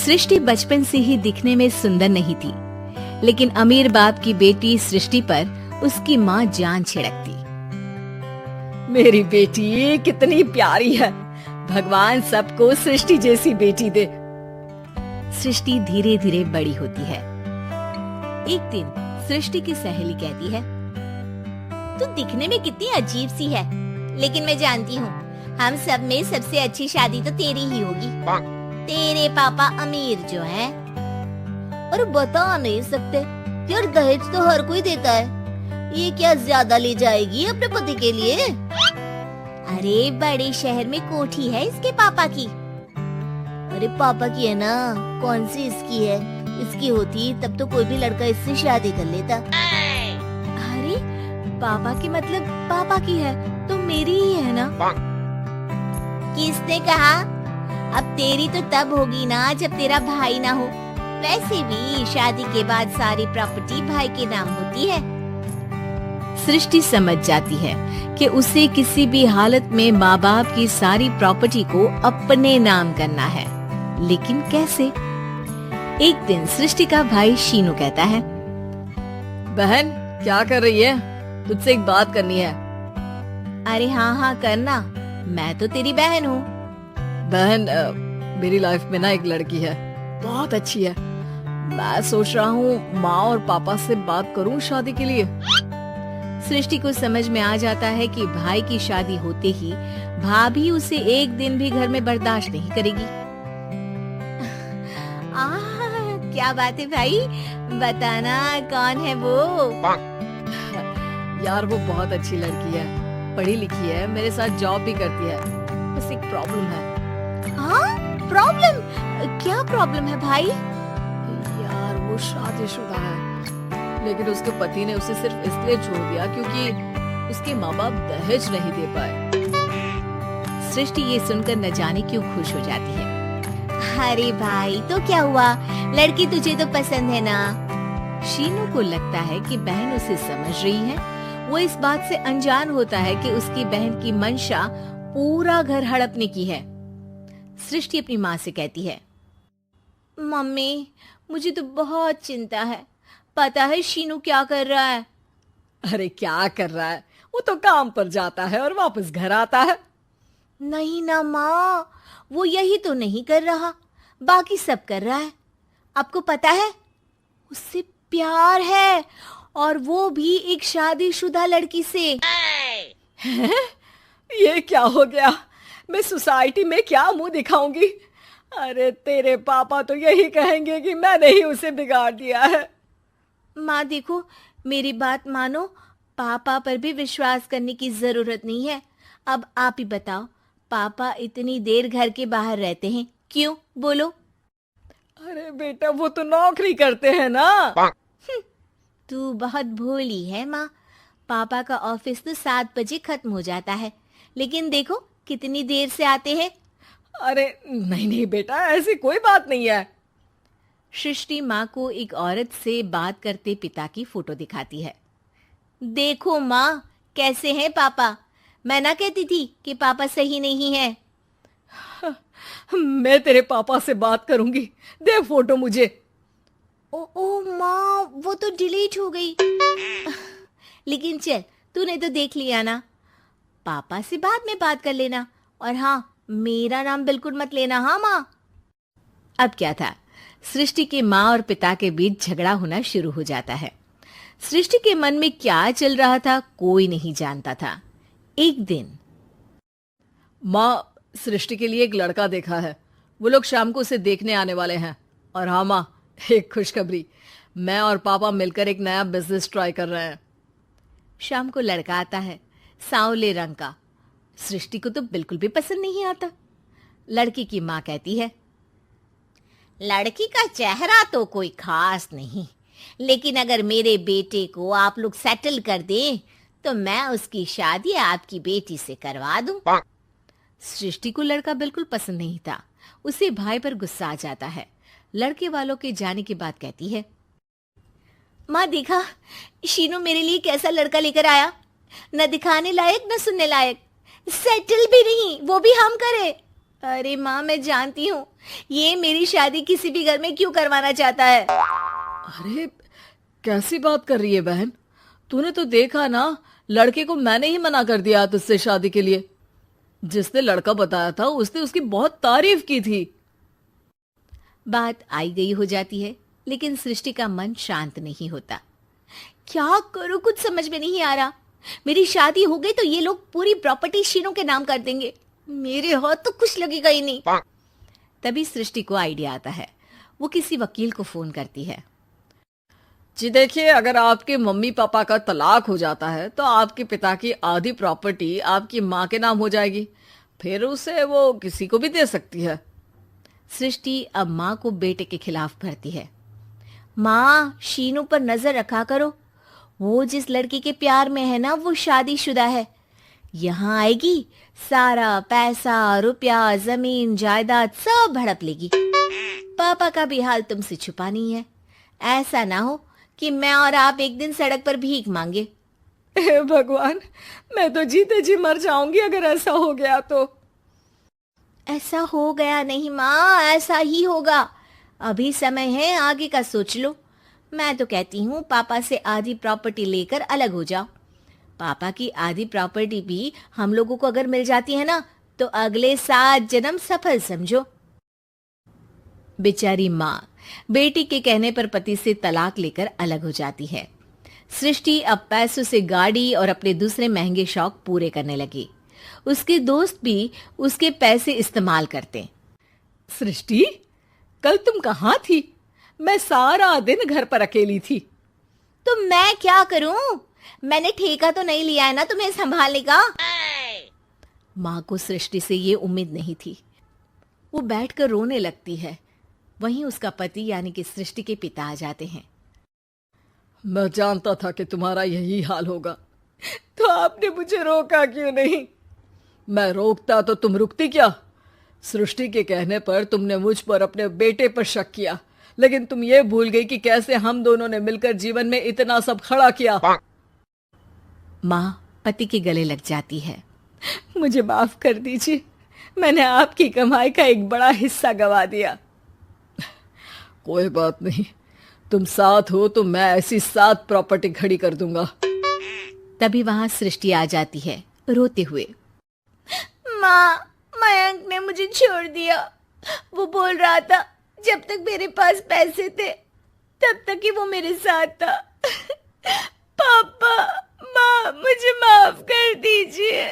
सृष्टि बचपन से ही दिखने में सुंदर नहीं थी, लेकिन अमीर बाप की बेटी सृष्टि पर उसकी माँ जान छिड़कती। मेरी बेटी कितनी प्यारी है, भगवान सबको सृष्टि जैसी बेटी दे। सृष्टि धीरे धीरे बड़ी होती है। एक दिन सृष्टि की सहेली कहती है, तू दिखने में कितनी अजीब सी है, लेकिन मैं जानती हूँ हम सब में सबसे अच्छी शादी तो तेरी ही होगी। तेरे पापा अमीर जो हैं। और बता नहीं सकते यार, दहेज तो हर कोई देता है, ये क्या ज्यादा ले जाएगी अपने पति के लिए? अरे बड़े शहर में कोठी है इसके पापा की। अरे पापा की है ना, कौन सी इसकी है? इसकी होती तब तो कोई भी लड़का इससे शादी कर लेता। अरे पापा की मतलब पापा की है तो मेरी ही है ना? किसने कहा? अब तेरी तो तब होगी ना जब तेरा भाई ना हो। वैसे भी शादी के बाद सारी प्रॉपर्टी भाई के नाम होती है। सृष्टि समझ जाती है कि उसे किसी भी हालत में माँ बाप की सारी प्रॉपर्टी को अपने नाम करना है, लेकिन कैसे? एक दिन सृष्टि का भाई शीनू कहता है, बहन क्या कर रही है? तुझसे एक बात करनी है। अरे हाँ करना, मैं तो तेरी बहन हूँ। बहन मेरी लाइफ में ना एक लड़की है, बहुत अच्छी है। मैं सोच रहा हूँ माँ और पापा से बात करूँ शादी के लिए। सृष्टि को समझ में आ जाता है कि भाई की शादी होते ही भाभी उसे एक दिन भी घर में बर्दाश्त नहीं करेगी। क्या बात है भाई, बताना कौन है वो? यार वो बहुत अच्छी लड़की है, पढ़ी लिखी है, मेरे साथ जॉब भी करती है। बस एक प्रॉब्लम है। हाँ प्रॉब्लम? क्या प्रॉब्लम है भाई? यार वो शादीशुदा है, लेकिन उसके पति ने उसे सिर्फ इसलिए छोड़ दिया क्योंकि उसके माँ बाप दहेज नहीं दे पाए। सृष्टि ये सुनकर न जाने क्यों खुश हो जाती है। अरे भाई तो क्या हुआ, लड़की तुझे तो पसंद है ना? शीनू को लगता है कि बहन उसे समझ रही है। वो इस बात से अनजान होता है कि उसकी बहन की मंशा पूरा घर हड़पने की है। सृष्टि अपनी माँ से कहती है, मम्मी मुझे तो बहुत चिंता है। पता है शीनू क्या कर रहा है? अरे क्या कर रहा है? वो तो काम पर जाता है और वापस घर आता है। नहीं ना माँ, वो यही तो नहीं कर रहा, बाकी सब कर रहा है। आपको पता है उससे प्यार है, और वो भी एक शादीशुदा लड़की से। ये क्या हो गया? मैं सोसाइटी में क्या मुंह दिखाऊंगी? अरे तेरे पापा तो यही कहेंगे कि मैंने ही उसे बिगाड़ दिया है। माँ देखो, मेरी बात मानो, पापा पर भी विश्वास करने की जरूरत नहीं है। अब आप ही बताओ, पापा इतनी देर घर के बाहर रहते हैं क्यों? बोलो। अरे बेटा वो तो नौकरी करते हैं ना। तू बहुत भोली है माँ। पापा का ऑफिस तो 7 बजे खत्म हो जाता है, लेकिन देखो कितनी देर से आते हैं। अरे नहीं बेटा, ऐसी कोई बात नहीं है। सृष्टि माँ को एक औरत से बात करते पिता की फोटो दिखाती है। देखो माँ कैसे हैं पापा। मैं ना कहती थी कि पापा सही नहीं है। मैं तेरे पापा से बात करूंगी, दे फोटो मुझे। ओ माँ, वो तो डिलीट हो गई। लेकिन चल, तूने तो देख लिया ना। पापा से बाद में बात कर लेना, और हाँ मेरा नाम बिल्कुल मत लेना। हाँ माँ। अब क्या था, सृष्टि के माँ और पिता के बीच झगड़ा होना शुरू हो जाता है। सृष्टि के मन में क्या चल रहा था कोई नहीं जानता था। एक दिन, माँ सृष्टि के लिए एक लड़का देखा है, वो लोग शाम को उसे देखने आने वाले हैं। और हाँ माँ, एक खुशखबरी, मैं और पापा मिलकर एक नया बिजनेस ट्राई कर रहे हैं। शाम को लड़का आता है, सांवले रंग का। सृष्टि को तो बिल्कुल भी पसंद नहीं आता। लड़की की माँ कहती है, लड़की का चेहरा तो कोई खास नहीं, लेकिन अगर मेरे बेटे को आप लोग सेटल कर दें तो मैं उसकी शादी आपकी बेटी से करवा दूं। सृष्टि को लड़का बिल्कुल पसंद नहीं था। उसे भाई पर गुस्सा आ जाता है। लड़के वालों के जाने के बाद कहती है, माँ देखा शीनू मेरे लिए कैसा लड़का लेकर आया, न दिखाने लायक न सुनने लायक, सेटल भी नहीं, वो भी हम करे। अरे माँ मैं जानती हूँ ये मेरी शादी किसी भी घर में क्यों करवाना चाहता है? अरे कैसी बात कर रही है बहन, तूने तो देखा ना, लड़के को मैंने ही मना कर दिया तुझसे शादी के लिए। जिसने लड़का बताया था उसने उसकी बहुत तारीफ की थी। बात आई गई हो जाती है, लेकिन सृष्टि का मन शांत नहीं होता। क्या करूं, कुछ समझ में नहीं आ रहा। मेरी शादी हो गई तो ये लोग पूरी प्रॉपर्टी शीनू के नाम कर देंगे, मेरे हाथ तो कुछ लगेगा ही नहीं। तभी सृष्टि को आइडिया आता है। वो किसी वकील को फोन करती है। जी देखिए, अगर आपके मम्मी पापा का तलाक हो जाता है तो आपके पिता की आधी प्रॉपर्टी आपकी माँ के नाम हो जाएगी, फिर उसे वो किसी को भी दे सकती है। सृष्टि अब माँ को बेटे के खिलाफ भरती है। माँ, शीनू पर नजर रखा करो, वो जिस लड़की के प्यार में है ना वो शादीशुदा है। यहाँ आएगी, सारा पैसा रुपया जमीन जायदाद सब हड़प लेगी। पापा का भी हाल तुमसे छुपा नहीं है। ऐसा ना हो कि मैं और आप एक दिन सड़क पर भीख मांगे। हे भगवान, मैं तो जीते जी मर जाऊंगी अगर ऐसा हो गया तो। ऐसा हो गया नहीं माँ, ऐसा ही होगा। अभी समय है, आगे का सोच लो। मैं तो कहती हूँ पापा से आधी प्रॉपर्टी लेकर अलग हो जाओ। पापा की आधी प्रॉपर्टी भी हम लोगों को अगर मिल जाती है ना तो अगले 7 जन्म सफल समझो। बेचारी माँ बेटी के कहने पर पति से तलाक लेकर अलग हो जाती है। सृष्टि अब पैसों से गाड़ी और अपने दूसरे महंगे शौक पूरे करने लगी। उसके दोस्त भी उसके पैसे इस्तेमाल करते। सृष्टि, कल तुम कहाँ थी? मैं सारा दिन घर पर अकेली थी। तो मैं क्या करूं? मैंने ठेका तो नहीं लिया है ना तुम्हें संभालने का। माँ को सृष्टि से ये उम्मीद नहीं थी। वो बैठकर रोने लगती है। वहीं उसका पति यानी कि सृष्टि के पिता आ जाते हैं। मैं जानता था कि तुम्हारा यही हाल होगा, तो आपने मुझे रोका क्यों नहीं? मैं रोकता तो तुम रुकती क्या? सृष्टि के कहने पर तुमने मुझ पर अपने बेटे पर शक किया, लेकिन तुम ये भूल गई कि कैसे हम दोनों ने मिलकर जीवन में इतना सब खड़ा किया। माँ पति के गले लग जाती है। मुझे माफ कर दीजिए, मैंने आपकी कमाई का एक बड़ा हिस्सा गवा दिया। कोई बात नहीं, तुम साथ हो तो मैं ऐसी 7 प्रॉपर्टी खड़ी कर दूंगा। तभी वहां सृष्टि आ जाती है रोते हुए। माँ, मयंक ने मुझे छोड़ दिया। वो बोल रहा था जब तक मेरे पास पैसे थे तब तक ही वो मेरे साथ था। पापा, माँ, मुझे माफ कर दीजिए।